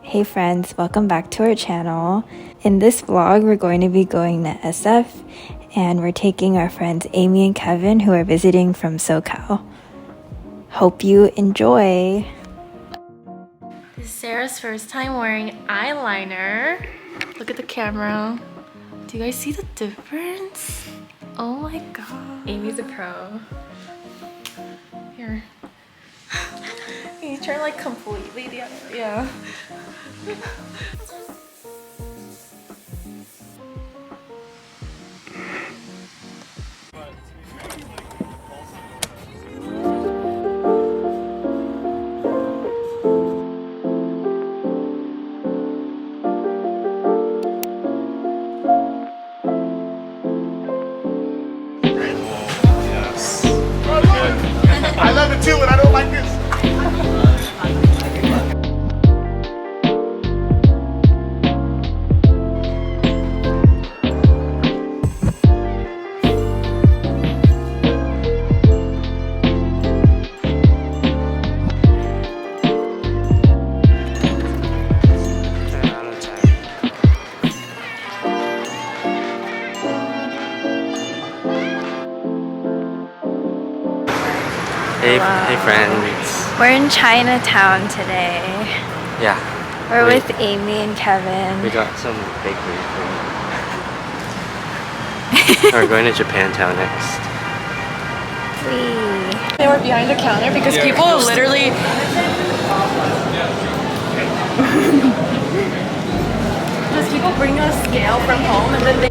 Hey friends, welcome back to our channel. In this vlog, we're going to be going to SF and we're taking our friends Amy and Kevin who are visiting from SoCal. Hope you enjoy! This is Sarah's first time wearing eyeliner. Look at the camera. Do you guys see the difference? Oh my god. Amy's a pro. Here. You turn like completely the other way. Yeah. I love it too, and I don't like this. Hey friends. We're in Chinatown today. Yeah. We're with Amy and Kevin. We got some bakery food. We're going to Japantown next. They were behind the counter because people literally because people bring us scale from home and then they.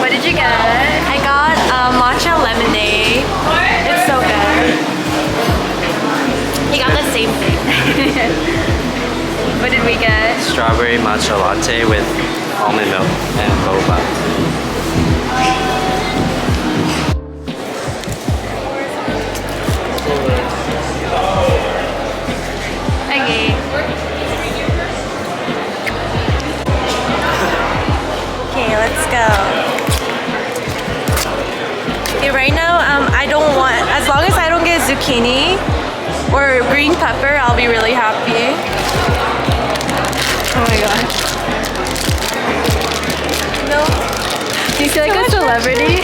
What did you get? I got matcha lemonade. It's so good. He got the same thing. What did we get? Strawberry matcha latte with almond milk and boba. Okay. Okay, let's go. Okay, right now I don't want, as long as I don't get zucchini or green pepper, I'll be really happy. Oh my gosh. No. Do you feel like a celebrity?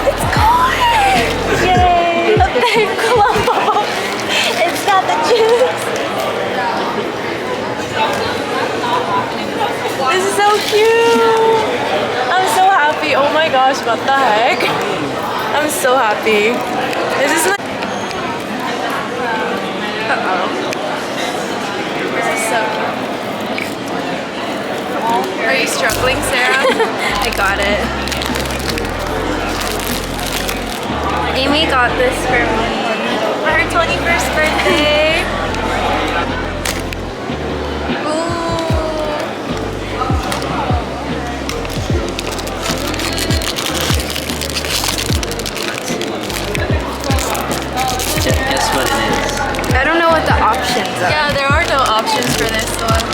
It's gone! Yay! A big clump! It's got the juice! This is so cute! I'm so happy. Oh my gosh, what the heck? I'm so happy. This is like... Uh-oh. This is so cute. Are you struggling, Sarah? I got it. Amy got this for me. For her 21st birthday. Guess what it is? I don't know what the options are. Yeah, there are no options for this one.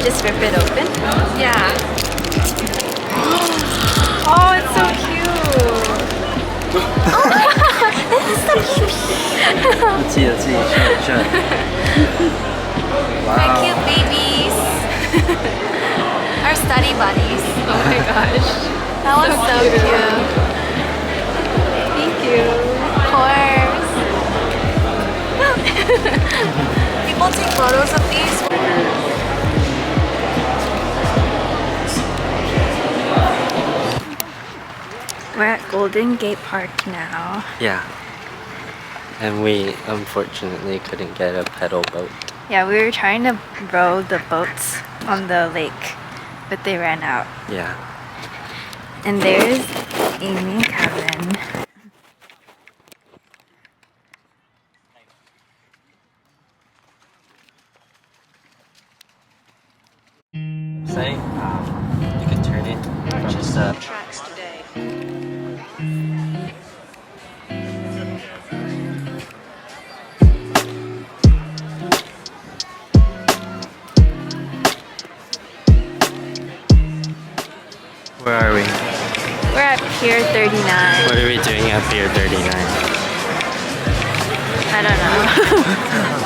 Just rip it open. Yeah. Oh, it's so cute. Oh my god, this is so cute. Let's see. Show it. Wow. My cute babies. Our study buddies. Oh my gosh. That one's so cute. Thank you. Of course. People take photos of these. We're at Golden Gate Park now. Yeah. And we unfortunately couldn't get a pedal boat. Yeah, we were trying to row the boats on the lake, but they ran out. Yeah. And there's Amy and Kevin. Say, you can turn it from just Tracks today. Pier 39. What are we doing at Pier 39? I don't know.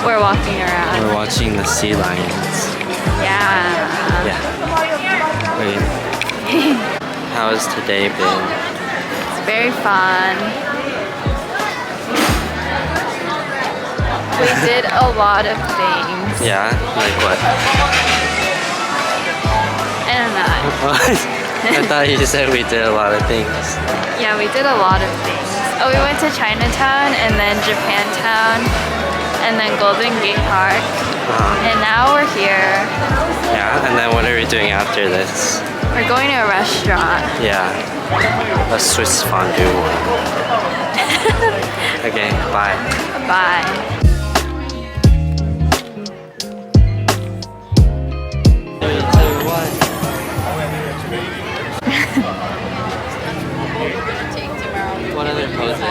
We're walking around. We're watching the sea lions. Yeah. Yeah. Wait. How has today been? It's very fun. We did a lot of things. Yeah? Like what? I don't know. I thought you said we did a lot of things. Yeah, we did a lot of things. Oh, we went to Chinatown and then Japantown and then Golden Gate Park. And now we're here. Yeah, and then what are we doing after this? We're going to a restaurant. Yeah, a Swiss fondue one. Okay, bye. Bye. 3, 2, 1. What other poses?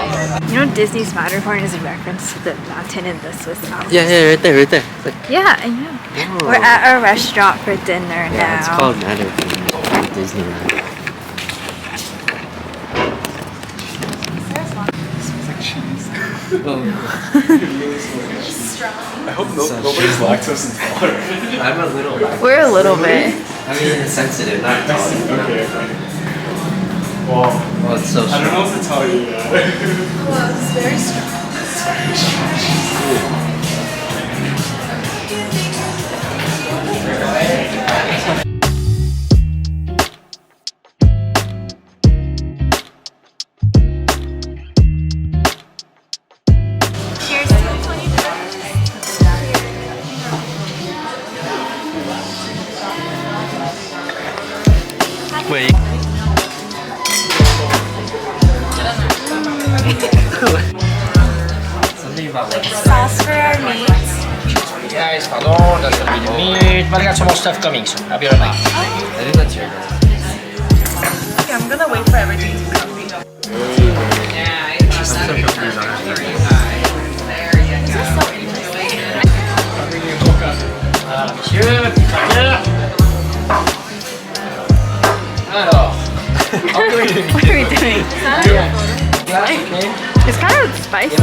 You know Disney's Matterhorn is a reference to the mountain in the Swiss Alps. Yeah, right there, right there. Look. Yeah, I know. Oh. We're at a restaurant for dinner now. Yeah, it's called Matterhorn. Disneyland. I hope nobody's lactose intolerant. I'm a little. We're a little bit. I mean, sensitive, not intolerant. Okay. Well, It's so I don't know what to tell you. Well, it's very strong. Cheers. Wait. Something about like Sauce for our meat. Guys, pardon, that's gonna be the meat. But I got some more stuff coming, so I'll be right back. I think that's your guy. Okay, I'm gonna wait for everything to come. Monsieur, petit faveur. Alors, how do we do? What are we doing? It's kind of spicy.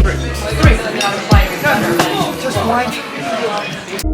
Just one.